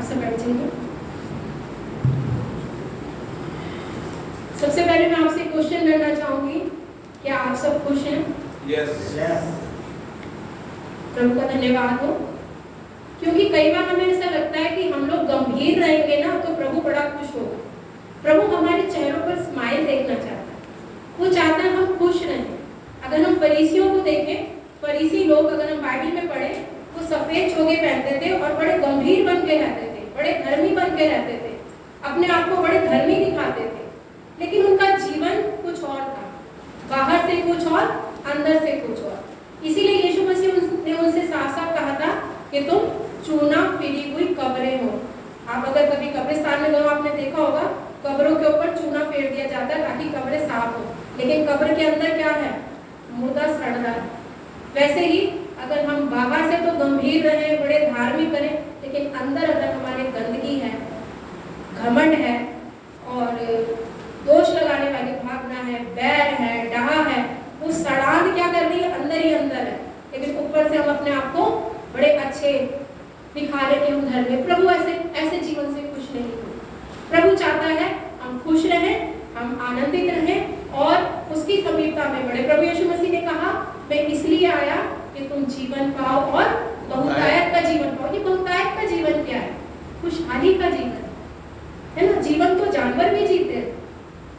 आप सब बैठ जाइए। सबसे पहले मैं आपसे क्वेश्चन करना चाहूंगी, क्या आप सब खुश हैं? यस। प्रभु का धन्यवाद हो, क्योंकि कई बार हमें ऐसा लगता है कि हम लोग गंभीर रहेंगे ना तो प्रभु बड़ा खुश होगा। प्रभु हमारे चेहरों पर स्माइल देखना चाहता है, वो चाहता है हम खुश रहें। अगर हम फरीसियों को देखें, फरीसी लोग अगर हम बाइबल में पढ़े, वो सफेद चोगे पहनते थे और बड़े गंभीर बन के रहते थे, बड़े धर्मी बन के रहते थे, अपने आप को बड़े धर्मी दिखाते थे, लेकिन उनका जीवन कुछ और था, बाहर से कुछ और, अंदर से कुछ और। इसीलिए यीशु मसीह ने उनसे साफ साफ कहा था कि तुम चूना फिरी हुई कब्रें हो। आप अगर कभी कब्रिस्तान में गए, आपने देखा होगा कब्रों के ऊपर चूना फेर दिया जाता है ताकि कब्रें साफ हो, लेकिन कब्र के अंदर क्या है? मुर्दा सड़ रहा है। वैसे ही अगर हम बाहर से तो गंभीर रहे, बड़े धार्मिक करें, लेकिन अंदर अगर हमारे गंदगी है, घमंड है और दोष लगाने वाली भावना है, बैर है, डहा है, वो सड़ांध क्या कर रही है? अंदर ही अंदर है, लेकिन ऊपर से हम अपने आप को बड़े अच्छे दिखा रहे कि हम धर्म में। प्रभु ऐसे जीवन से खुश नहीं हो। प्रभु चाहता है हम खुश रहें, हम आनंदित रहें और उसकी समीपता में बढ़े। प्रभु यीशु मसीह ने कहा, मैं इसलिए आया कि तुम जीवन पाओ और बहुतायत का जीवन पाओ। ये बहुतायत का जीवन क्या है? खुशहाली का जीवन है ना। जीवन तो जानवर भी जीते हैं,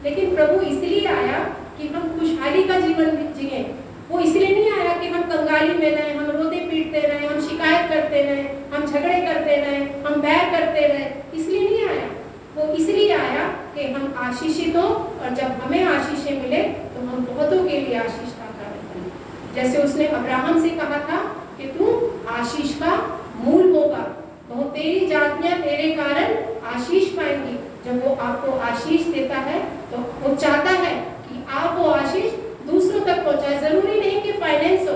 लेकिन प्रभु इसलिए आया कि हम खुशहाली का जीवन जिए। वो इसलिए नहीं आया कि हम कंगाली में रहें, हम रोते पीटते रहें, हम शिकायत करते रहें, हम झगड़े करते रहें, हम बैर करते रहें। इसलिए नहीं आया, वो इसलिए आया कि हम आशीषित हो, और जब हमें आशीषें मिले तो हम बहुतों के लिए आशीष का कारण बने। जैसे उसने अब्राहम से कहा था कि तू आशीष का मूल होगा, बहुतेरी जातियां तेरे कारण आशीष पाएंगी। जब वो आपको आशीष देता है तो वो चाहता है कि आप वो आशीष दूसरों तक पहुंचाए। जरूरी नहीं कि फाइनेंस हो।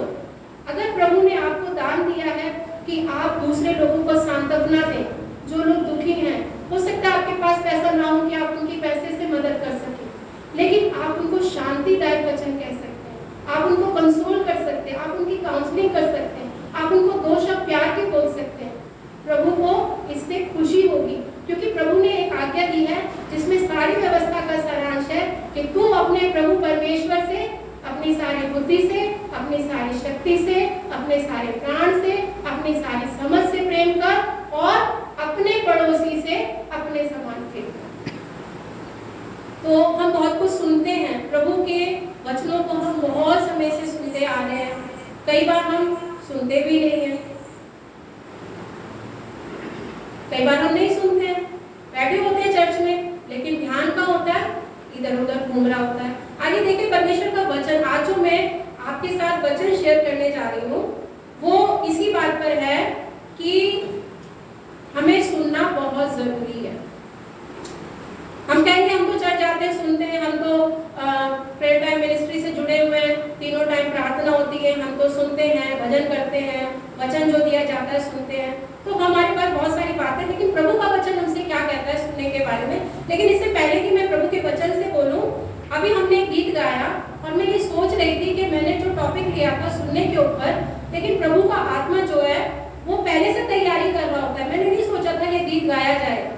अगर प्रभु ने आपको दान दिया है कि आप दूसरे लोगों को सांत्वना दें, जो लोग दुखी हैं, हो सकता है आपके पास पैसा ना हो कि आप उनकी पैसे से मदद कर सकें, लेकिन आप उनको शांतिदायक वचन कह सकते हैं, आप उनको कंसोल कर सकते हैं, आप उनकी काउंसलिंग कर सकते हैं, आप उनको दो शब्द प्यार के बोल सकते हैं। प्रभु को इससे खुशी होगी, क्योंकि प्रभु ने एक आज्ञा दी है जिसमें सारी व्यवस्था का सारांश है कि तू अपने प्रभु परमेश्वर से अपनी सारी बुद्धि से, अपनी सारी शक्ति से, अपने सारे प्राण से, अपनी सारी समझ से प्रेम कर और अपने पड़ोसी से अपने समान प्रेम कर। तो हम बहुत कुछ सुनते हैं, प्रभु के वचनों को हम बहुत समय से सुनते आ रहे हैं, कई बार हम सुनते भी नहीं हैं, कई बार हम नहीं सुनते हैं, बैठे होते हैं चर्च में, लेकिन ध्यान कहाँ होता है? इधर उधर घूम रहा होता है। आगे देखिए परमेश्वर का वचन। आज जो मैं आपके साथ वचन शेयर करने जा रही हूँ वो इसी बात पर है कि हमें सुनना बहुत जरूरी है। हम कहेंगे हम तो चर्च जाते हैं, सुनते हैं, हम तो प्रेयर टाइम मिनिस्ट्री से जुड़े हुए हैं, तीनों टाइम प्रार्थना होती है, हम तो सुनते हैं, भजन करते हैं, वचन जो दिया जाता है सुनते हैं, तो हमारे पास बहुत सारी बातें। लेकिन प्रभु का वचन हमसे क्या कहता है सुनने के बारे में? लेकिन इससे पहले कि मैं प्रभु के वचन से बोलूं, अभी हमने गीत गाया और मैं ये सोच रही थी कि मैंने जो टॉपिक लिया था सुनने के ऊपर, लेकिन प्रभु का आत्मा जो है वो पहले से तैयारी कर रहा होता है। मैंने नहीं सोचा था ये गीत गाया जाएगा,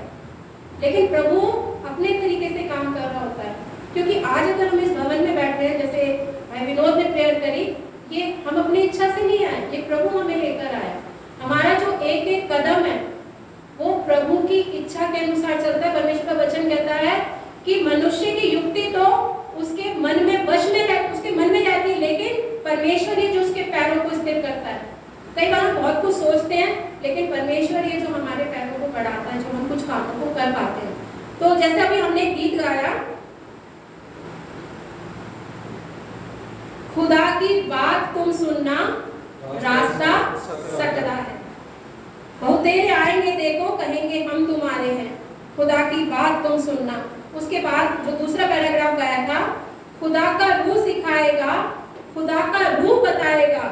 लेकिन प्रभु अपने तरीके से काम कर रहा होता है। क्योंकि आज अगर हम इस भवन में बैठे हैं, जैसे भाई विनोद ने प्रेयर करी, ये हम अपनी इच्छा से नहीं आए, ये प्रभु हमें लेकर आया। हमारा जो एक एक कदम है वो प्रभु की इच्छा के अनुसार चलता है। परमेश्वर का वचन कहता है कि मनुष्य की युक्ति तो उसके मन में वश में उसके मन में रहती है, लेकिन परमेश्वर ही जो उसके पैरों को स्थिर करता है। कई बार हम बहुत कुछ सोचते हैं, लेकिन परमेश्वर ये जो हमारे पैरों को बढ़ाता है, जो हम कुछ कामों को कर पाते हैं। तो जैसे अभी हमने गीत गाया, खुदा की बात तुम सुनना, रास्ता सकरा है, बहुतेरे आएंगे देखो कहेंगे हम तुम्हारे हैं, खुदा की बात तुम सुनना। उसके बाद जो दूसरा पैराग्राफ गाया था, खुदा का रूह सिखाएगा, खुदा का रूह बताएगा,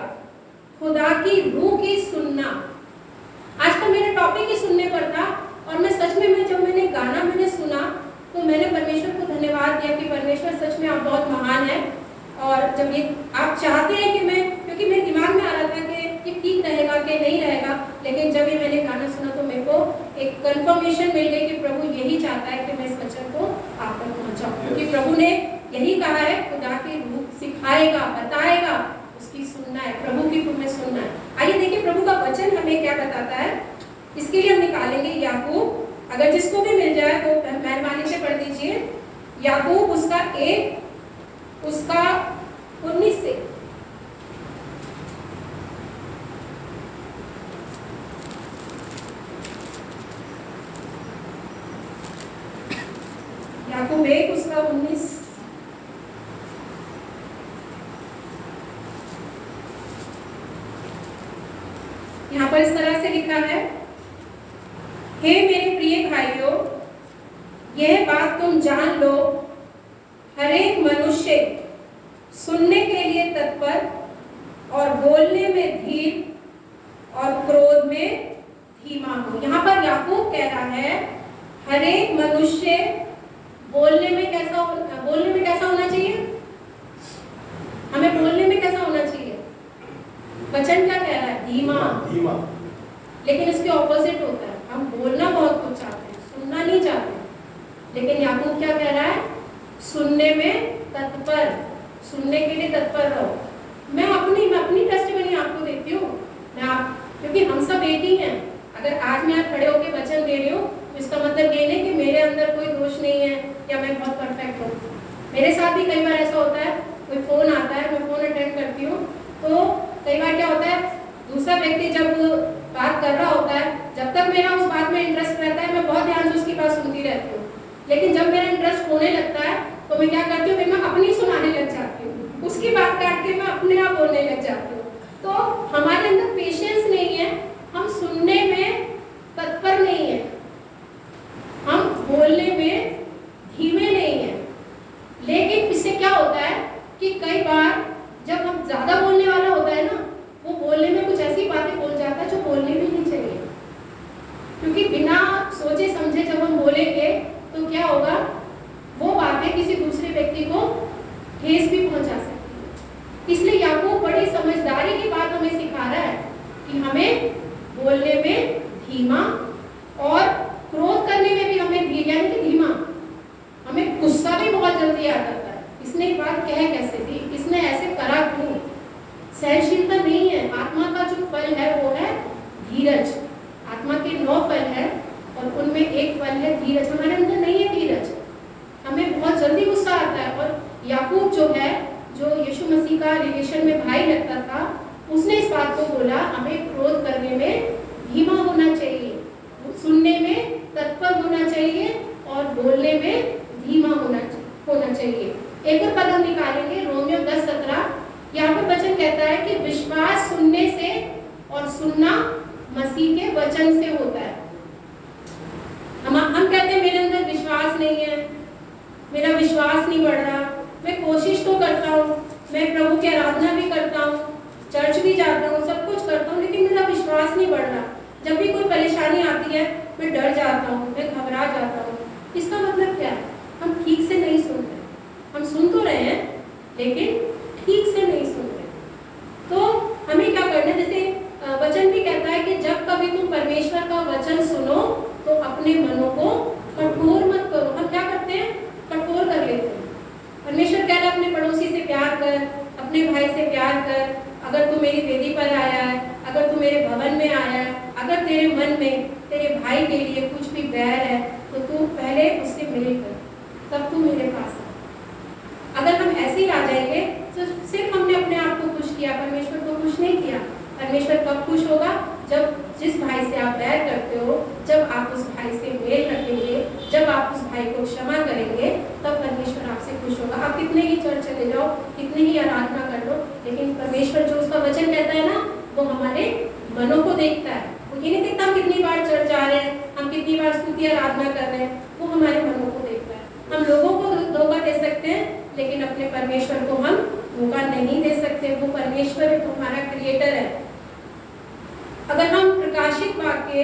खुदा की रूह की सुनना। आज का मेरा टॉपिक ही सुनने पर था, और मैं सच में जब मैंने गाना सुना तो मैंने परमेश्वर को धन्यवाद दिया कि परमेश्वर सच में आप बहुत महान हैं। और जब ये आप चाहते हैं कि मैं, क्योंकि मेरे दिमाग में आ रहा था कि ये ठीक रहेगा कि नहीं रहेगा, लेकिन जब ये मैंने गाना सुना तो मेरे को एक कंफर्मेशन मिल गई कि प्रभु यही चाहता है कि मैं इस वचन को आप तक पहुंचाऊं, क्योंकि प्रभु ने यही कहा है, खुदा की रूह सिखाएगा, बताएगा, उसकी सुनना है, प्रभु की तुम्हें सुनना है। आइए देखिए प्रभु का वचन हमें क्या बताता है। इसके लिए हम निकालेंगे याकूब, अगर जिसको भी मिल जाए वो मेहरबानी से पढ़ दीजिए। याकूब उसका 1 उसका 19 से। याकूब 1 उसका 19। यहाँ पर इस तरह से लिखा है, हे मेरे प्रिय भाइयों, यह बात तुम जान लो, हर एक मनुष्य सुनने के लिए तत्पर और बोलने में धीर और क्रोध में धीमा हो। यहाँ पर याकूब कह रहा है हर एक मनुष्य बोलने में कैसा होना चाहिए? हमें बोलने में कैसा होना चाहिए? वचन क्या कह रहा है? धीमा। लेकिन इसके ऑपोजिट होता है, हम बोलना बहुत कुछ चाहते हैं, सुनना नहीं चाहते। लेकिन याकूब क्या कह रहा है? सुनने में तत्पर, सुनने के लिए तत्पर रहो। मैं अपनी टेस्टिमनी आपको देती हूँ, क्योंकि हम सब एक ही हैं। अगर आज मैं खड़े होकर वचन दे रही हूँ तो इसका मतलब ये नहीं कि मेरे अंदर कोई दोष नहीं है या मैं बहुत परफेक्ट हूँ। मेरे साथ भी कई बार ऐसा होता है, कोई फोन आता है, मैं फोन अटेंड करती हूँ, तो कई बार क्या होता है, दूसरा व्यक्ति जब बात कर रहा होता है, जब तक मेरा उस बात में इंटरेस्ट रहता है मैं बहुत ध्यान से उसकी बात सुनती रहती हूँ। लेकिन जब मेरा इंटरेस्ट होने लगता है तो मैं क्या करती हूँ, फिर मैं अपनी सुनाने लग जाती हूँ, उसकी बात काट के मैं अपने आप बोलने लग जाती हूँ। तो हमारे अंदर पेशेंस नहीं है, हम सुनने में तत्पर नहीं है, हम बोलने में धीमे नहीं है। लेकिन इससे क्या होता है कि कई बार जब हम ज्यादा बोलने वाला होता है ना, वो बोलने में कुछ ऐसी बातें बोल जाता है जो बोलने भी नहीं चाहिए, क्योंकि बिना सोचे समझे जब हम बोलेंगे तो क्या होगा, वो बातें किसी दूसरे व्यक्ति को ठेस भी पहुंचा सकती है। इसलिए याकूब बड़ी समझदारी की बात हमें सिखा रहा है कि हमें बोलने में धीमा और क्रोध करने में भी हमें धीर, यानी कि धीमा। हमें गुस्सा भी बहुत जल्दी आ जाता है, इसने ये बात कह कैसे दी, इसने ऐसे करा क्यों? सहनशीलता नहीं है। आत्मा का जो फल है वो है धीरज। आत्मा के 9 फल है और उनमें एक फल है धीरज। हमारे अंदर नहीं है धीरज, हमें बहुत जल्दी गुस्सा आता है। और याकूब जो है, जो यीशु मसीह का रिलेशन में भाई लगता था, उसने इस बात को बोला, हमें क्रोध करने में धीमा होना चाहिए, सुनने में तत्पर होना चाहिए और बोलने में धीमा होना चाहिए। एक और पद हम निकालेंगे, रोमियो 10:17। यहाँ पर वचन कहता है कि विश्वास सुनने से और सुनना मसीह के वचन से होता है। हम कहते हैं मेरे अंदर विश्वास नहीं है, मेरा विश्वास नहीं बढ़ रहा, मैं कोशिश तो करता हूँ, मैं प्रभु की आराधना भी करता हूँ, चर्च भी जाता हूँ, सब कुछ करता हूँ, लेकिन मेरा विश्वास नहीं बढ़ रहा। जब भी कोई परेशानी आती है मैं डर जाता हूँ, मैं घबरा जाता हूँ। इसका मतलब क्या है? हम ठीक से नहीं सुन रहे। हम सुन तो रहे हैं लेकिन ठीक से नहीं सुन रहे। तो हमें क्या करना है, जैसे वचन भी कहता है कि जब कभी तुम परमेश्वर का वचन सुनो तो अपने मनों को कठोर मत करो। हम क्या करते हैं? कठोर कर लेते हैं। परमेश्वर कह रहा है अपने पड़ोसी से प्यार कर, अपने भाई से प्यार कर। अगर तू मेरी वेदी पर आया है, अगर तू मेरे भवन में आया है, अगर तेरे मन में तेरे भाई के लिए कुछ भी बैर है तो तू पहले उससे मिल कर, तब तू मेरे पास आ। अगर हम ऐसे ही आ जाएंगे तो सिर्फ हमने अपने आप को खुश किया, परमेश्वर को खुश नहीं किया। परमेश्वर कब खुश होगा? जब जिस भाई से आप बैर करते हो, जब आप उस भाई से मेल रखेंगे, जब आप उस भाई को क्षमा करेंगे, तब परमेश्वर आपसे खुश होगा। आप कितने ही चर्च चले जाओ, कितने ही आराधना कर लो, लेकिन परमेश्वर जो उसका वचन कहता है ना, वो हमारे मनों को देखता है। वो ये नहीं देखता हम कितनी बार चर्च जा रहे हैं, हम कितनी बार स्तुति आराधना कर रहे हैं, वो हमारे मनों को देखता है। हम लोगों को धोखा दे सकते हैं लेकिन अपने परमेश्वर को हम धोखा नहीं दे सकते। वो परमेश्वर है, हमारा क्रिएटर है। अगर हम प्रकाशित वाक्य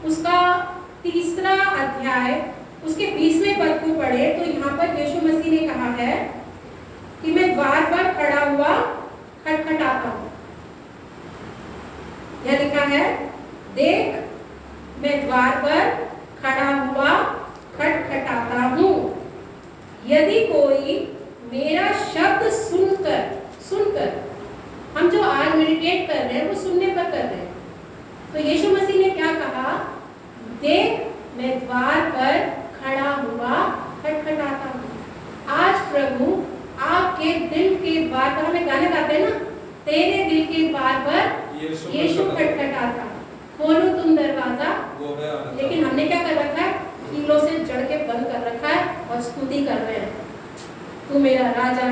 उसका 3 अध्याय उसके 20वें पद को पढ़े तो यहाँ पर यीशु मसीह ने कहा है कि मैं द्वार पर खड़ा हुआ खटखटाता हूँ। यह लिखा है, देख मैं द्वार पर तो यीशु मसीह ने क्या कहा, देख मैं द्वार पर खड़ा हुआ खटखटाता हूँ। आज प्रभु आपके दिल के द्वार पर, हमें गाने गाते हैं ना, तेरे दिल के द्वार पर यीशु खटखटाता, खोलो तुम दरवाजा। लेकिन हमने क्या कर रखा है, कीलों से जड़ के बंद कर रखा है और स्तुति कर रहे हैं, तू मेरा राजा,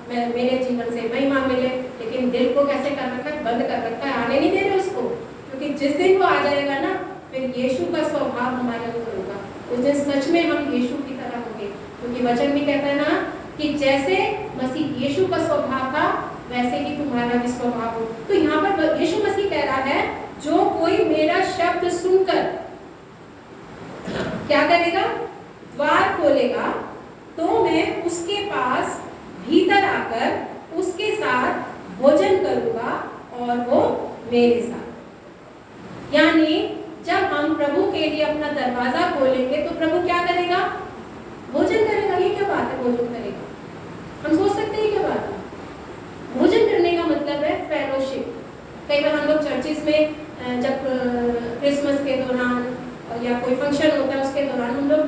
मैं मेरे जीवन से महिमा मिले। लेकिन दिल को कैसे कर रखा है, बंद कर रखा है, आने नहीं दे रहे उसको। क्योंकि जिस दिन वो आ जाएगा ना, फिर यीशु का स्वभाव हमारे अंदर होगा, उस दिन सच में हम यीशु की तरह होंगे। क्योंकि वचन भी कहता है ना कि जैसे मसीह यीशु का स्वभाव था वैसे ही तुम्हारा भी स्वभाव हो। तो यहाँ पर यीशु मसीह कह रहा है, जो कोई मेरा शब्द सुनकर क्या करेगा, द्वार खोलेगा, तो मैं उसके पास भीतर आकर उसके साथ भोजन करूंगा और वो मेरे साथ। यानी जब हम प्रभु के लिए अपना दरवाजा खोलेंगे तो प्रभु क्या करेगा, भोजन करेगा। ये क्या बात है, भोजन करेगा? हम सोच सकते हैं क्या बात है? भोजन करने का मतलब है फेलोशिप। कई बार हम लोग चर्चिस में जब क्रिसमस के दौरान या कोई फंक्शन होता है उसके दौरान हम लोग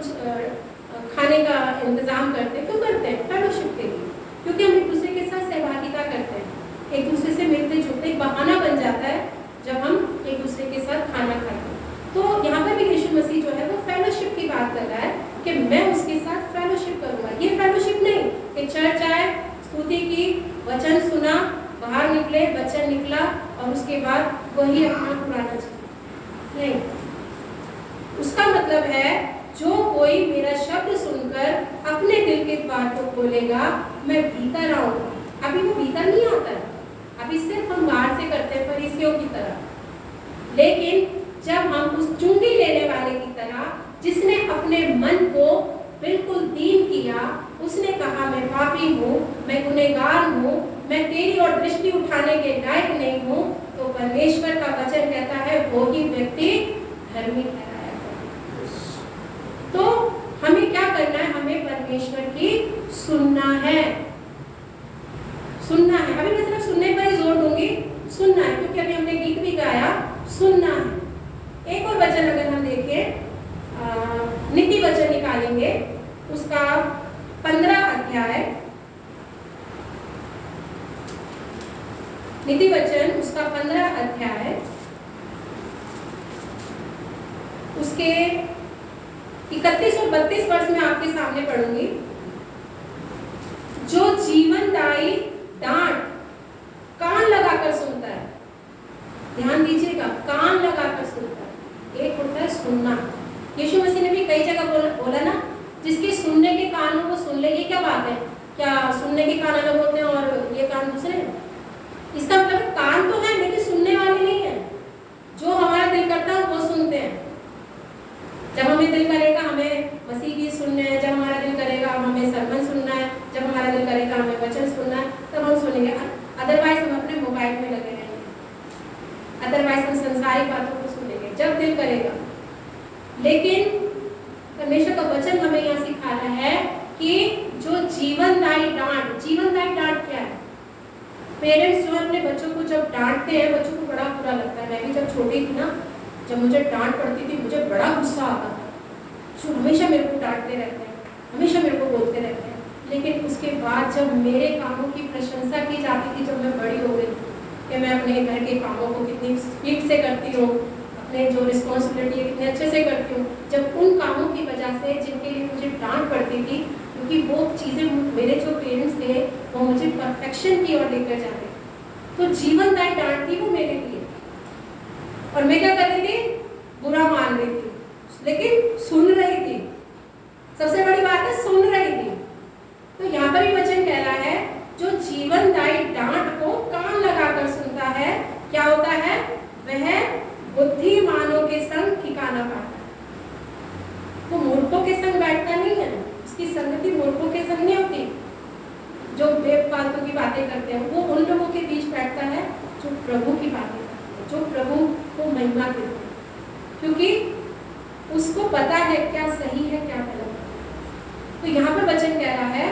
खाने का इंतजाम करते हैं। क्यों करते हैं? फेलोशिप के लिए, क्योंकि हम एक दूसरे के साथ सहभागिता करते हैं, एक दूसरे से मिलते जुलते, एक बहाना बन जाता है जब हम एक दूसरे के साथ खाना खाते हैं। तो यहाँ पर भी यीशु मसीह जो है वो फेलोशिप की बात कर रहा है कि मैं उसके साथ फेलोशिप करूंगा। ये फेलोशिप नहीं कि चर्च आए, स्तुति की, वचन सुना, बाहर निकले, वचन निकला और उसके बाद वही अपना पुराना चीज नहीं। उसका मतलब है जो कोई मेरा शब्द सुनकर अपने दिल के द्वार को खोलेगा, मैं भीतर आऊंगा। अभी वो भीतर नहीं आता है, अभी सिर्फ हम बाहर से करते हैं फरीसियों की तरह। लेकिन जब हम उस चुंगी लेने वाले की तरह, जिसने अपने मन को बिल्कुल दीन किया, उसने कहा मैं पापी हूँ, मैं गुनहगार हूँ, मैं तेरी और दृष्टि उठाने के लायक नहीं हूँ, तो परमेश्वर का वचन कहता है वो ही व्यक्ति धर्मी ठहराया जाएगा। तो हमें क्या करना है, हमें परमेश्वर की सुनना है, सुनना है। अभी मैं सिर्फ सुनने पर ही जोर दूंगी, सुनना है, क्योंकि अभी हमने गीत भी गाया, सुनना है। एक और वचन अगर हम देखें, नीति वचन निकालेंगे, उसका 15 अध्याय, नीति वचन उसका 15 अध्याय, उसके 31 और 32 वर्ष में आपके सामने पढ़ूंगी। जो जीवनदायी डांट कान लगाकर सुनता है, ध्यान दीजिएगा, कान लगाकर सुनता है। एक होता है सुनना। यीशु मसीह ने भी कई जगह बोला ना, जिसके सुनने के कान हो वो सुन ले। ये क्या बात है? क्या सुनने के कान अलग होते हैं और ये कान दूसरे हैं? इसका मतलब कान तो है लेकिन सुनने वाले नहीं है। जो हमारा दिल करता है वो सुनते हैं। जब हमें दिल करेगा हमें मसीह गीत सुनने हैं, जब हमारा दिल करेगा हमें सरमन सुनना है, जब हमारा दिल करेगा हमें वचन सुनना है, तब हम सुनेंगे। अदरवाइज हम अपने मोबाइल में लगे रहेंगे, अदरवाइज हम संसारिक बातों को सुनेंगे जब दिल करेगा। लेकिन परमेश्वर का वचन हमें यहाँ सिखा रहा है कि जो जीवनदायी डांट, जीवनदायी डांट क्या है? पेरेंट्स जो अपने बच्चों को जब डांटते हैं, बच्चों को बड़ा बुरा लगता है। मैं भी जब छोटी थी ना, जब मुझे डांट पड़ती थी, मुझे बड़ा गुस्सा आता था। जो हमेशा मेरे को डांटते रहते हैं, हमेशा मेरे को बोलते रहते हैं। लेकिन उसके बाद जब मेरे कामों की प्रशंसा की जाती थी, जब मैं बड़ी हो गई कि मैं अपने घर के कामों को कितनी स्पीड से करती हूँ, अपने जो रिस्पॉन्सिबिलिटी है कितने अच्छे से करती हूँ, जब उन कामों की वजह से जिनके लिए मुझे डांट पड़ती थी, क्योंकि वो चीज़ें मेरे जो पेरेंट्स थे वो मुझे परफेक्शन की ओर लेकर जाते, तो जीवनदायी डांट थी वो मेरे लिए। और मैं क्या कर रही थी? बुरा मान रही थी, लेकिन सुन रही थी। सबसे बड़ी बात है, सुन रही थी। तो यहाँ पर भी वचन कह रहा है, जो जीवनदायी डांट को कान लगाकर सुनता है, क्या होता है? वह बुद्धिमानों के संग ठिकाना पाता है। वो मूर्खों के संग बैठता नहीं है, उसकी संगति मूर्खों के संग नहीं होती। जो बेफालतू की बातें करते हैं, वो उन लोगों के बीच बैठता है जो प्रभु की बातें करते हैं, जो प्रभु को महिमा देते हैं, क्योंकि उसको पता है क्या सही है क्या गलत है। तो यहाँ पर वचन कह रहा है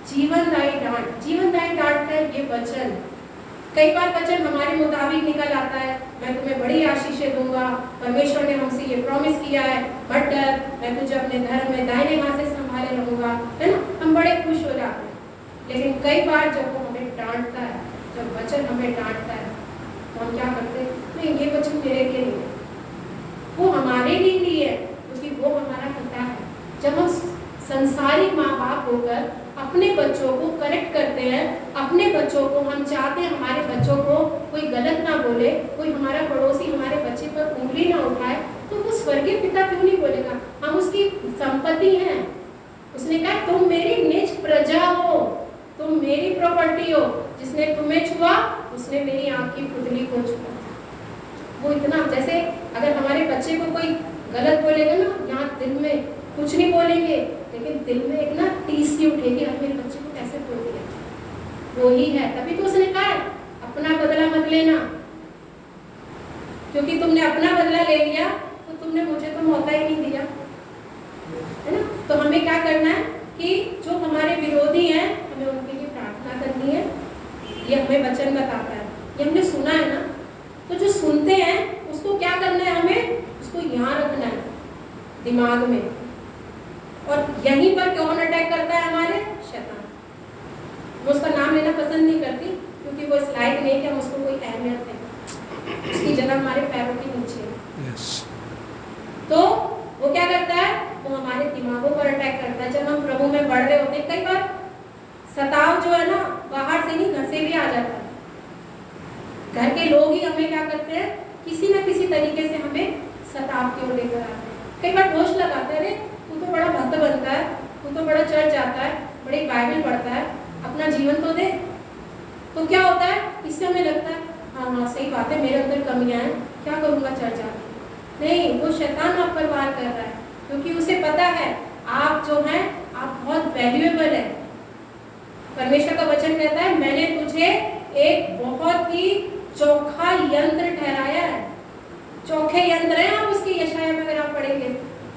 जीवनदायी डांट, जीवनदायी डांट का ये वचन कई बार वचन हमारे मुताबिक निकल आता है, मैं तुम्हें बड़ी आशीषें दूंगा, परमेश्वर ने हमसे ये प्रॉमिस किया है, मत डर, मैं तुझे अपने घर में दाहिने हाथ से संभाले रहूंगा, है ना। हम बड़े खुश हो जाते हैं। लेकिन कई बार जब वो हमें डांटता है, जब वचन हमें डांटता है, तो हम क्या करते हैं, नहीं ये वचन मेरे लिए नहीं है, वो हमारे लिए नहीं है, क्योंकि वो हमारा पिता है। जब हम संसारिक माँ बाप होकर अपने बच्चों को करेक्ट करते हैं, अपने बच्चों को हम चाहते हैं हमारे बच्चों को कोई गलत ना बोले, कोई हमारा पड़ोसी हमारे बच्चे पर उंगली ना उठाए, तो वो स्वर्गीय पिता क्यों नहीं बोलेगा? हम उसकी संपत्ति हैं। उसने कहा तुम मेरी निज प्रजा हो, तुम मेरी प्रॉपर्टी हो, जिसने तुम्हें छुआ उसने मेरी आँख की पुतली को छुआ। वो इतना, जैसे अगर हमारे बच्चे को कोई गलत बोलेगा ना, यहाँ दिल में कुछ नहीं बोलेंगे, लेकिन दिल में एक ना टीस सी उठेगी, अब मेरे बच्चे को कैसे बोल दिया। वो ही है, तभी तो उसने कहा अपना बदला मत लेना, क्योंकि तुमने अपना बदला ले लिया तो तुमने मुझे तो मौका ही नहीं दिया, है ना। तो हमें क्या करना है कि जो हमारे विरोधी हैं, हमें उनके लिए प्रार्थना करनी है। ये हमें वचन बताता है, ये हमने सुना है ना। तो जो सुनते हैं उसको क्या करना है, हमें उसको यहाँ रखना है दिमाग में। और यहीं पर कौन अटैक करता है? हमारे शैतान। मैं उसका नाम लेना पसंद नहीं करती, क्योंकि वो इस लायक नहीं कि हम उसको कोई अहमियत दें। उसकी जगह हमारे पैरों के नीचे है। तो वो क्या करता है, वो हमारे दिमागों पर अटैक करता है। जब हम प्रभु में बढ़ रहे होते हैं, कई बार सताव जो है ना, बाहर से नहीं घर से भी आ जाता है। घर के लोग ही हमें क्या करते हैं, किसी न किसी तरीके से हमें सताव की ओर लेकर आते हैं। कई बार दोष लगाते हैं, अरे तू तो बड़ा भक्त बनता है, तू तो बड़ा चर्च जाता है, बड़ी बाइबल पढ़ता है, अपना जीवन तो दे। तो क्या होता है, इससे हमें लगता है हाँ सही बात है, मेरे अंदर कमियां हैं, क्या करूँगा चर्च जाके। नहीं, वो शैतान आप पर वार कर रहा है, क्योंकि उसे पता है आप जो हैं आप बहुत वैल्यूएबल है। परमेश्वर का वचन कहता है मैंने तुझे एक बहुत ही चोखा यंत्र ठहराया है। चोखे यंत्र हैं आप उसके। यशाया में अगर आप पढ़ेंगे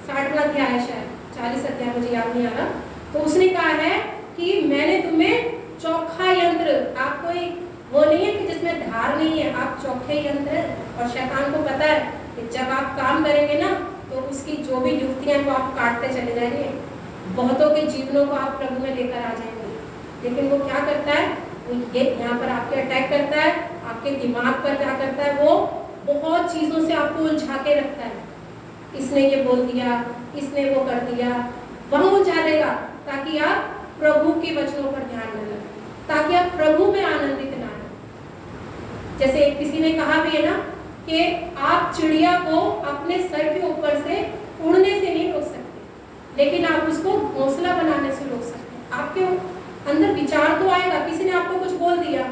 60वां अध्याय है, शायद 40 अध्याय, मुझे याद नहीं आ रहा, तो उसने कहा है कि मैंने तुम्हें चोखा यंत्र, आप कोई वो नहीं है कि जिसमें धार नहीं है, आप चोखे यंत्र है। और शैतान को पता है कि जब आप काम करेंगे ना, तो उसकी जो भी युक्तियां वो आप काटते चले जाएंगे, बहुतों के जीवनों को आप प्रभु में लेकर आ जाएंगे। लेकिन वो क्या करता है, वो ये यहाँ पर आपके अटैक करता है, आपके दिमाग पर क्या करता है, वो बहुत चीज़ों से आपको उलझा के रखता है। इसने ये बोल दिया, इसने वो कर दिया, वहाँ उलझा देगा, ताकि आप प्रभु के वचनों पर ध्यान न लगे, ताकि आप प्रभु में आनंदित ना हो। जैसे किसी ने कहा भी है ना कि आप चिड़िया को अपने सर के ऊपर से उड़ने से नहीं रोक सकते, लेकिन आप उसको घोंसला बनाने से रोक सकते हैं। आपके अंदर विचार तो आएगा, किसी ने आपको कुछ बोल दिया,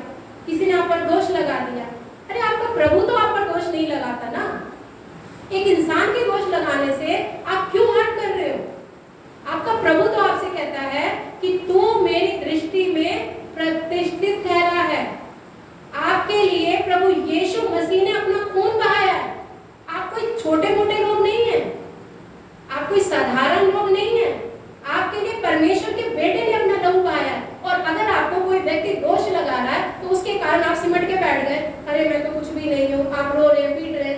किसी ने आप पर दोष लगा दिया, अरे आपका प्रभु तो आप पर दोष नहीं लगाता ना। एक इंसान के दोष लगाने से आप क्यों हट कर रहे हो? आपका प्रभु तो आपसे कहता है कि तू मेरी दृष्टि में प्रतिष्ठित ठहरा है। आपके लिए प्रभु यीशु मसीह ने अपना खून बहाया है। आप कोई छोटे मोटे लोग नहीं हैं, आप कोई साधारण लोग नहीं हैं। आपके लिए परमेश्वर के बेटे ने अपना लहू बहाया है। और अगर आपको कोई व्यक्ति दोष लगा रहा है तो उसके कारण आप सिमट के बैठ गए, अरे मैं तो कुछ भी नहीं हूँ, आप रो रहे पीट रहे।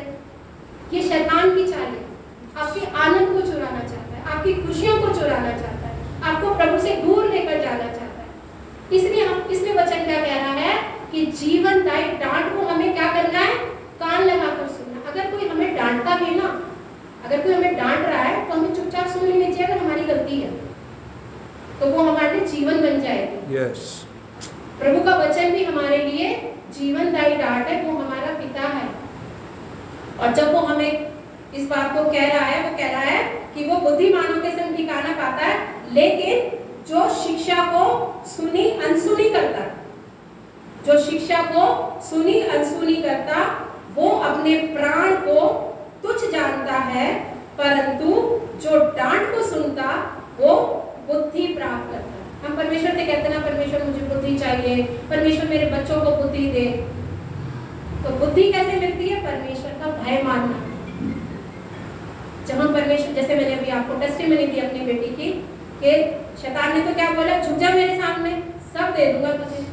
ये शैतान की चाल है, आपके आनंद को चुराना चाहता है, आपकी खुशियों को चुराना चाहता है, आपको प्रभु से दूर लेकर जाना चाहता है। इसलिए वचन क्या कह रहा है कि जीवनदायी डांट को हमें क्या करना है, कान लगाकर सुनना। अगर कोई हमें डांटता भी है ना, अगर कोई हमें डांट रहा है तो हमें चुपचाप सुन लेनी चाहिए। अगर हमारी गलती है तो वो हमारे लिए जीवन बन जाएगी। Yes. प्रभु का वचन भी हमारे लिए जीवनदायी डांट है, वो हमारा पिता है। और जब वो हमें इस बात को कह रहा है, वो कह रहा है कि वो बुद्धिमानों के संग ठिकाना पाता है, लेकिन जो शिक्षा को सुनी अनसुनी करता, जो शिक्षा को सुनी अनसुनी करता, वो अपने प्राण को तुच्छ जानता है, परंतु जो डांट को सुनता वो बुद्धि प्राप्त करता है। हम परमेश्वर से कहते हैं ना, परमेश्वर मुझे बुद्धि चाहिए, परमेश्वर मेरे बच्चों को बुद्धि दे। तो बुद्धि कैसे मिलती है? परमेश्वर का भय मानना। जब हम परमेश्वर, जैसे मैंने अभी आपको टेस्टिमनी दी अपनी बेटी की, कि शैतान ने तो क्या बोला, झुक जा मेरे सामने, सब दे दूंगा तुझे,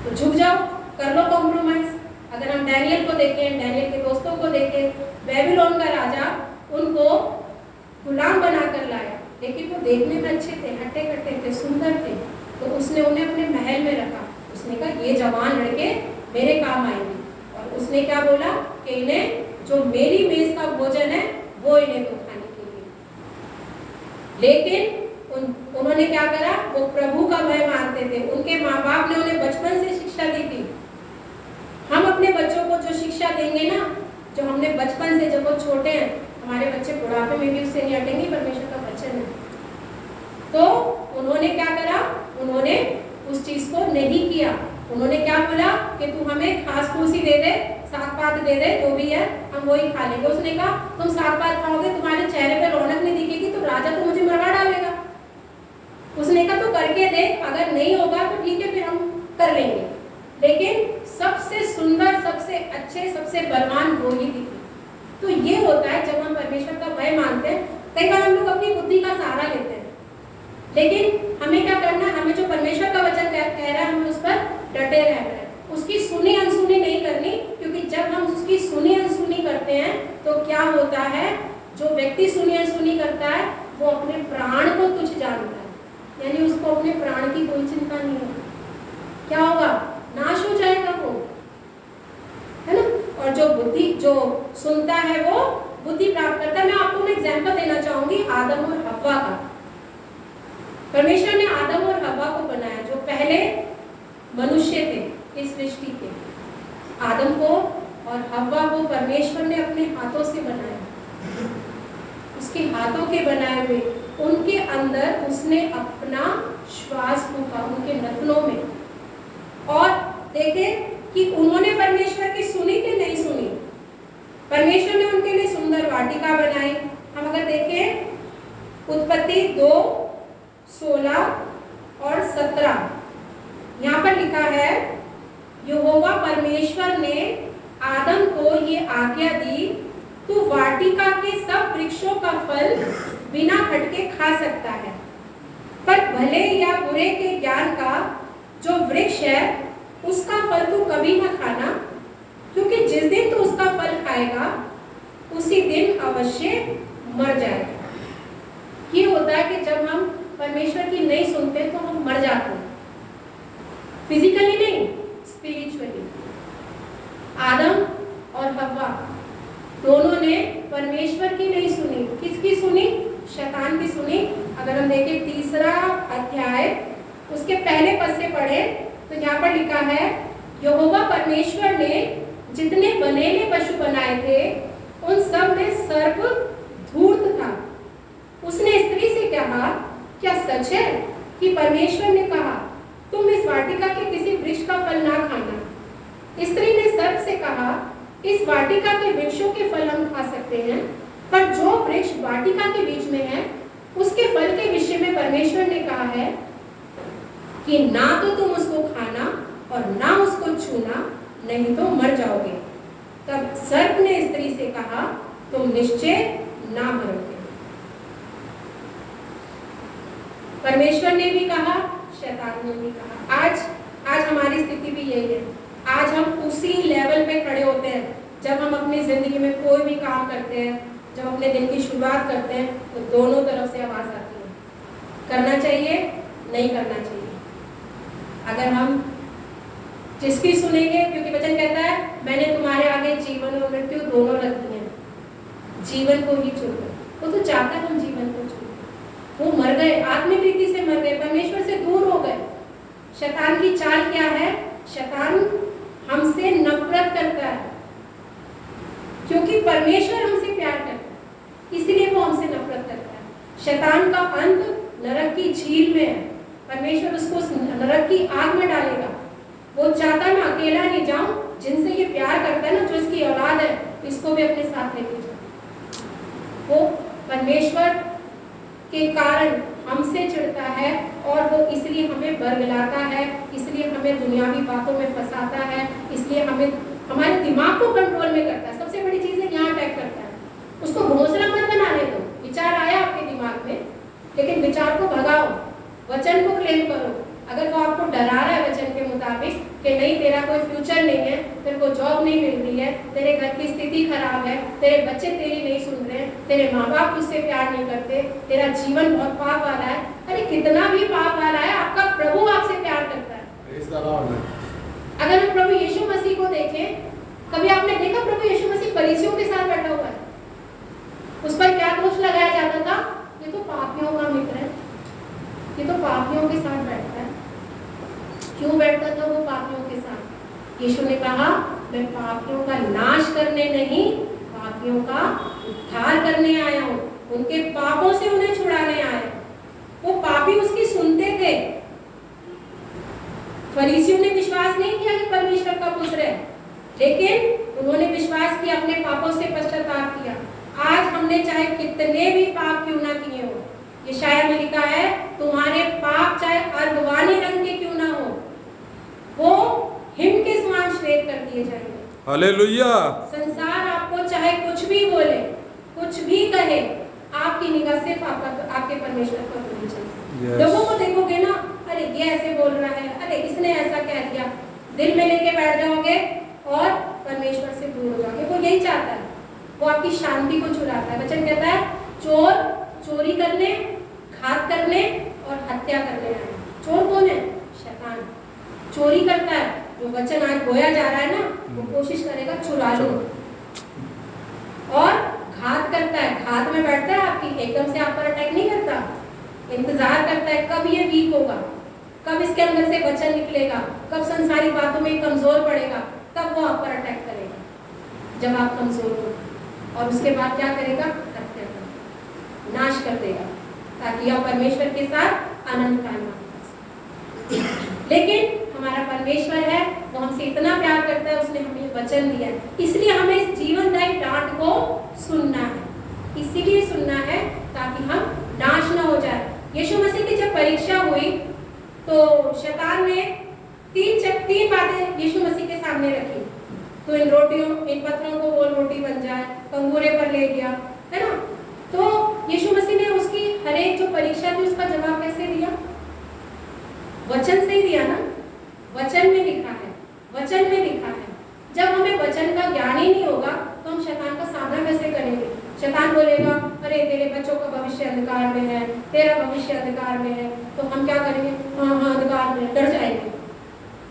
तो झुक जाओ। कर लो कॉम्प्रोमाइज। अगर हम डैनियल को देखें, डैनियल के दोस्तों को देखें, बेबीलोन का राजा उनको गुलाम बनाकर लाया, लेकिन वो देखने में अच्छे थे, हट्टे कट्टे थे, सुंदर थे, तो उसने उन्हें अपने महल में रखा। उसने कहा ये जवान लड़के मेरे काम आएंगे, और उसने क्या बोला कि इन्हें जो मेरी मेज का भोजन है वो इन्हें दो खाने के लिए। लेकिन उन्होंने क्या करा, वो प्रभु का भय मानते थे। उनके माँ बाप ने उन्हें बचपन से शिक्षा दी थी। हम अपने बच्चों को जो शिक्षा देंगे ना, जो हमने बचपन से, जब वो छोटे हैं, हमारे बच्चे बुढ़ापे में भी उससे नहीं हटेंगे, परमेश्वर का वचन है। तो उन्होंने क्या करा, उन्होंने उस चीज को नहीं किया। उन्होंने क्या बोला कि तू हमें घास फूसी दे दे, साग पात दे दे, जो भी है हम वही खा लेंगे। उसने कहा तुम साग पात खाओगे, तुम्हारे चेहरे पे रौनक नहीं दिखेगी, तो राजा तो मुझे मरवा डालेगा। उसने कहा तू करके देख, अगर नहीं होगा तो ठीक है, फिर हम कर लेंगे। लेकिन सबसे सुंदर, सबसे अच्छे, सबसे बलवान वो ही दिखे। तो ये होता है जब हम परमेश्वर का भय मानते हैं। कई बार हम लोग अपनी बुद्धि का सहारा लेते हैं, लेकिन हमें क्या करना है, हमें जो परमेश्वर का वचन कह रहा है हमें उस पर डटे रहना है, उसकी सुनी अनसुनी नहीं करनी। क्योंकि जब हम उसकी सुनी अनसुनी करते हैं तो क्या होता है, जो व्यक्ति सुनी अनसुनी करता है वो अपने प्राण को तुच्छ जानता है, यानी उसको अपने प्राण की कोई चिंता नहीं है। क्या होगा, नाश हो जाएगा वो, है ना। और जो सुनता है वो बुद्धि प्राप्त करता है। मैं आपको एक एग्जांपल देना चाहूंगी आदम और हव्वा का। परमेश्वर ने आदम और हव्वा को बनाया, जो पहले मनुष्य थे इस सृष्टि के। आदम को और हव्वा को परमेश्वर ने अपने हाथों से बनाया, उसके हाथों के बनाए हुए। उनके अंदर उसने अपना श्वास फूंका, उनके नथनों में। और देखें कि उन्होंने परमेश्वर की सुनी कि नहीं सुनी। परमेश्वर ने उनके लिए सुंदर वाटिका बनाई। हम अगर देखें उत्पत्ति 2:16 और 17, यहाँ पर लिखा है, यहोवा परमेश्वर ने आदम को ये आज्ञा दी, तू वाटिका के सब वृक्षों का फल बिना खटके खा सकता है, पर भले या बुरे के ज्ञान का जो वृक्ष है उसका फल तू कभी ना खाना, क्योंकि जिस दिन तू उसका फल खाएगा उसी दिन अवश्य मर जाएगा। ये होता है कि जब हम परमेश्वर की नहीं सुनते तो हम मर जाते हैं, फिजिकली नहीं, स्पिरिचुअली। आदम और हव्वा दोनों ने परमेश्वर की नहीं सुनी। किसकी सुनी? शैतान की सुनी। अगर हम देखें 3 अध्याय उसके पहले पद से पढ़े तो यहाँ पर लिखा है, यहोवा परमेश्वर ने जितने बनेले पशु बनाए थे उन सब में सर्प धूर्त था। उसने स्त्री से कहा, क्या सच है कि परमेश्वर ने कहा तुम इस वाटिका के किसी वृक्ष का फल ना खाना? स्त्री ने सर्प से कहा, इस वाटिका के वृक्षों के फल हम खा सकते हैं, पर जो वृक्ष वाटिका के बीच में है उसके फल के विषय में परमेश्वर ने कहा है कि ना तो तुम उसको खाना और ना उसको छूना, नहीं तो मर जाओगे। तब सर्प ने स्त्री से कहा, तुम निश्चय ना मरोगे। परमेश्वर ने भी कहा, शैतान ने भी कहा। आज हमारी स्थिति भी यही है। आज हम उसी लेवल पे खड़े होते हैं। जब हम अपनी जिंदगी में कोई भी काम करते हैं, जब अपने दिन की शुरुआत करते हैं, तो दोनों तरफ से आवाज आती है, करना चाहिए, नहीं करना चाहिए। अगर हम जिसकी सुनेंगे, क्योंकि वचन कहता है मैंने तुम्हारे आगे जीवन और मृत्यु दोनों रख दिए हैं, जीवन को ही चुनो। वो तो चाहता है हम जीवन को चुने। वो मर गए, आत्मिक रीति से मर गए, परमेश्वर से दूर हो गए। शैतान की चाल क्या है? शैतान हमसे नफरत करता है, क्योंकि परमेश्वर हमसे प्यार करता है, इसलिए वो हमसे नफरत करता है। शैतान का अंत नरक की झील में है। परमेश्वर उसको नरक की आग में डालेगा। वो चाहता मैं अकेला नहीं जाऊं, जिनसे ये प्यार करता है ना, जो इसकी औलाद है, इसको भी अपने साथ लेके जाओ। वो परमेश्वर के कारण हमसे चिढ़ता है और वो इसलिए हमें बरगलाता है, इसलिए हमें दुनियावी बातों में फंसाता है, इसलिए हमें हमारे दिमाग को कंट्रोल में करता है। सबसे बड़ी चीज़ है यहाँ अटैक करता है। उसको घोंसला मत बनाने दो। विचार आया आपके दिमाग में, लेकिन विचार को भगाओ, वचन को क्लेम करो। अगर वो आपको डरा रहा है वचन के मुताबिक, कि नहीं तेरा कोई फ्यूचर नहीं है, तेरे को जॉब नहीं मिल रही है, तेरे घर की स्थिति खराब है, तेरे बच्चे तेरी नहीं सुन रहे, तेरे माँ बाप तुझसे प्यार नहीं करते, तेरा जीवन बहुत पाप वाला है। अरे कितना भी पाप वाला है, आपका प्रभु आपसे प्यार करता है। अगर हम प्रभु यीशु मसीह को देखें, कभी आपने देखा प्रभु यीशु मसीह फरीसियों के साथ बैठा हुआ है? उस पर क्या दोष लगाया जाता था? ये तो पापियों का मित्र है, ये तो पापियों के साथ बैठता है। क्यों बैठता था वो पापियों के साथ? यीशु ने कहा मैं पापियों का नाश करने नहीं, पापियों का उद्धार करने आया हूँ, उनके पापों से उन्हें छुड़ाने आया। वो पापी उसकी सुनते थे। फरीसियों ने विश्वास नहीं किया कि परमेश्वर का पुत्र है, लेकिन उन्होंने विश्वास किया, अपने पापों से पश्चाताप किया। आज हमने चाहे कितने भी पाप क्यों ना किए हो, यशायाह में लिखा है तुम्हारे पाप चाहे अर्धवानी रंग के क्यों ना हो, वो हिम के समान श्वेत कर दिए जाएंगे। हालेलुया। संसार आपको चाहे कुछ भी बोले, कुछ भी कहे, आपकी निगाह सिर्फ आपके परमेश्वर पर होनी चाहिए। लोगों को देखोगे ना, अरे ये ऐसे बोल रहा है, अरे इसने ऐसा कह दिया, दिल में लेके बैठ जाओगे और परमेश्वर से दूर हो जाओगे। वो यही चाहता है, वो आपकी शांति को चुराता है। वचन कहता है चोर चोरी करने, घात करने और हत्या करने आए। चोर कौन है? शैतान। चोरी करता है, जो वचन आज बोया जा रहा है ना, वो कोशिश करेगा चुरा लो। और घात करता है, घात में बैठता है आपकी, एकदम से आप पर अटैक नहीं करता, इंतजार करता है कब ये वीक होगा, कब इसके अंदर से वचन निकलेगा, कब संसारिक बातों में कमजोर पड़ेगा, तब वो आप पर अटैक करेगा जब आप कमजोर हो। और उसके बाद क्या करेगा? हत्या करेगा, नाश कर देगा, ताकि आप परमेश्वर के साथ अनंत काल में। लेकिन हमारा परमेश्वर है, वो हमसे इतना प्यार करता है, उसने हमें वचन दिया है, इसलिए हमें इस जीवनदायी डांट को सुनना है। इसीलिए सुनना है ताकि हम नाश न हो जाए। यीशु मसीह की जब परीक्षा हुई तो शैतान ने तीन बातें यीशु मसीह के सामने रखी। तो इन पत्थरों को गोल रोटी बन जाए, कंगूरे पर ले गया, है ना। तो यीशु मसीह ने उसकी हर एक जो परीक्षा थी उसका जवाब कैसे दिया? वचन से ही दिया ना। वचन में लिखा है, वचन में लिखा है। जब हमें वचन का ज्ञान ही नहीं होगा तो हम शैतान का सामना कैसे करेंगे? शैतान बोलेगा अरे तेरे बच्चों का भविष्य अंधकार में है, तेरा भविष्य अंधकार में है, तो हम क्या करेंगे? हाँ अंधकार में, डर जाएंगे।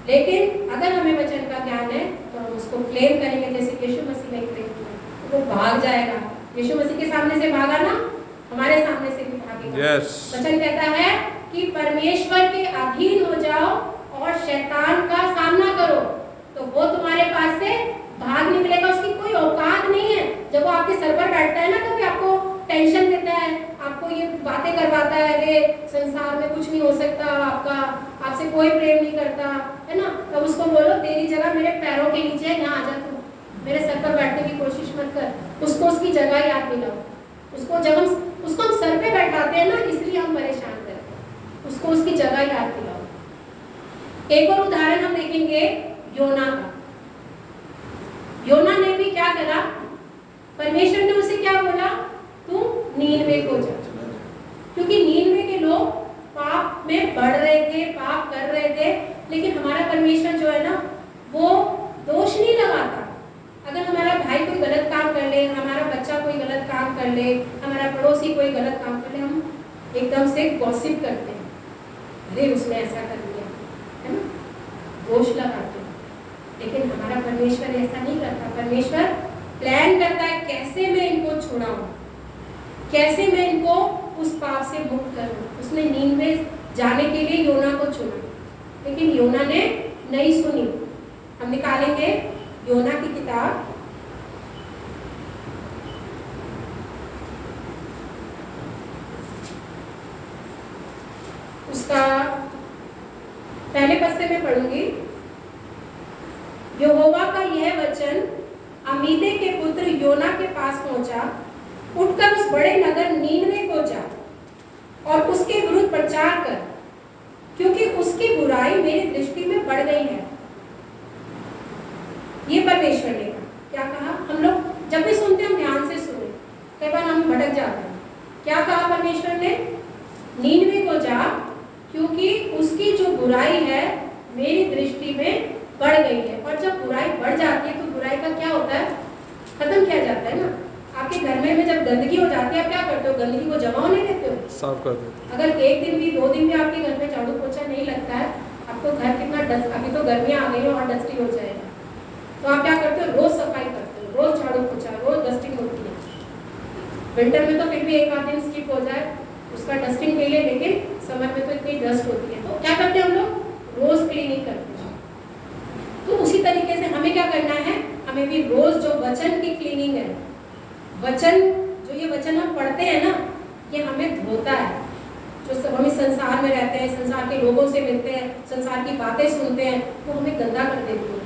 लेकिन अगर हमें वचन का ज्ञान है तो हम उसको क्लेम करेंगे, जैसे यीशु मसीह ने क्लेम किया, तो वो भाग जाएगा। यीशु मसीह के सामने से भागा ना, हमारे सामने से भी भागेगा। वचन कहता है कि परमेश्वर के अधीन हो जाओ और शैतान का सामना करो, तो वो तुम्हारे पास से भाग निकलेगा। उसकी कोई औकात नहीं है। जब वो आपके सर पर बैठता है ना, कभी आपको टेंशन देता है, आपको ये बातें करवाता है, अरे संसार में कुछ नहीं हो सकता, आपसे कोई प्रेम नहीं करता, है ना, तब उसको बोलो तेरी जगह मेरे पैरों के नीचे है, यहाँ आ जा, तू मेरे सर पर बैठने की कोशिश मत कर। उसको उसकी जगह याद दिलाओ। उसको जब उसको हम सर पे बैठाते हैं ना, इसलिए हम परेशान करते हैं, उसको उसकी जगह याद दिलाओ। एक और उदाहरण हम देखेंगे योना का। योना ने भी क्या करा? परमेश्वर ने उसे क्या बोला? तू नीनवे को जा, क्योंकि नीनवे के लोग पाप में बढ़ रहे थे, पाप कर रहे थे। लेकिन हमारा परमेश्वर जो है ना, वो दोष नहीं लगाता। अगर हमारा भाई कोई गलत काम कर ले, हमारा बच्चा कोई गलत काम कर ले, हमारा पड़ोसी कोई गलत काम कर ले, हम एकदम से गॉसिप करते हैं, अरे उसने ऐसा कर दिया, है ना, दोष लगाते हैं। लेकिन हमारा परमेश्वर ऐसा नहीं करता। परमेश्वर प्लान करता है कैसे मैं इनको छुड़ाऊं, कैसे मैं इनको उस पाप से मुक्त करूं। उसने नीनवे जाने के लिए योना को चुना, लेकिन योना ने नहीं सुनी। हम निकालेंगे योना की किताब, उसका पहले पन्ने में पढ़ूंगी। यहोवा का यह वचन अमीदे के पुत्र योना के पास पहुंचा, उठकर उस बड़े नगर नीनवे को जा और उसके विरुद्ध प्रचार कर, क्योंकि उसकी बुराई मेरी दृष्टि में बढ़ गई है। ये परमेश्वर ने क्या कहा? हम लोग जब भी सुनते हैं हम ध्यान से सुने, कई बार हम भटक जाते हैं। क्या कहा परमेश्वर ने? नीनवे को जा, क्योंकि उसकी जो बुराई है मेरी दृष्टि में बढ़ गई है। और जब बुराई बढ़ जाती है तो बुराई का क्या होता है, खत्म किया जाता है ना। आपके घर में जब गंदगी हो जाती है आप क्या करते हो, गंदगी को जमा होने देते हो, साफ कर देते हो। अगर एक दिन भी 2 दिन भी आपके घर में झाड़ू पोछा नहीं लगता है, आपको घर कितना डस्ट, अभी तो गर्मियाँ आ गई हैं और डस्टी हो जाएगा, तो आप क्या करते हो, रोज सफाई करते हो, रोज झाड़ू पोछा, रोज डस्टिंग होती है। विंटर में तो फिर भी एक आध दिन स्किप हो जाए उसका डस्टिंग के लिए, लेकिन समर में तो इतनी डस्ट होती है, तो क्या करते हैं हम लोग, रोज क्लीनिंग करते हैं। तो उसी तरीके से हमें क्या करना है, हमें भी रोज जो वचन की क्लीनिंग है, वचन जो ये वचन हम पढ़ते हैं ना, ये हमें धोता है। जो सब हम इस संसार में रहते हैं, संसार के लोगों से मिलते हैं, संसार की बातें सुनते हैं, वो हमें गंदा कर देती हैं।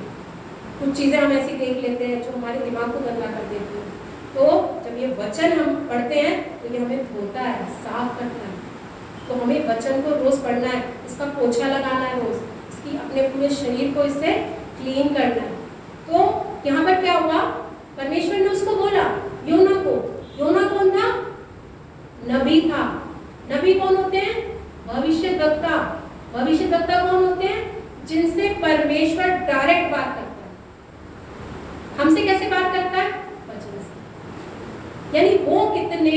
कुछ चीज़ें हम ऐसी देख लेते हैं जो हमारे दिमाग को गंदा कर देती हैं। तो जब ये वचन हम पढ़ते हैं तो ये हमें धोता है, साफ करता है। तो हमें वचन को रोज पढ़ना है, इसका पोछा लगाना है रोज, इसकी अपने पूरे शरीर को इससे क्लीन करना है। तो यहाँ पर क्या हुआ, परमेश्वर ने उसको बोला, योना को। योना कौन था, नबी था। नबी कौन होते हैं, भविष्यद्वक्ता। भविष्यद्वक्ता कौन होते हैं, जिनसे परमेश्वर डायरेक्ट बात करता है। हमसे कैसे बात करता है, वचन से। यानी वो कितने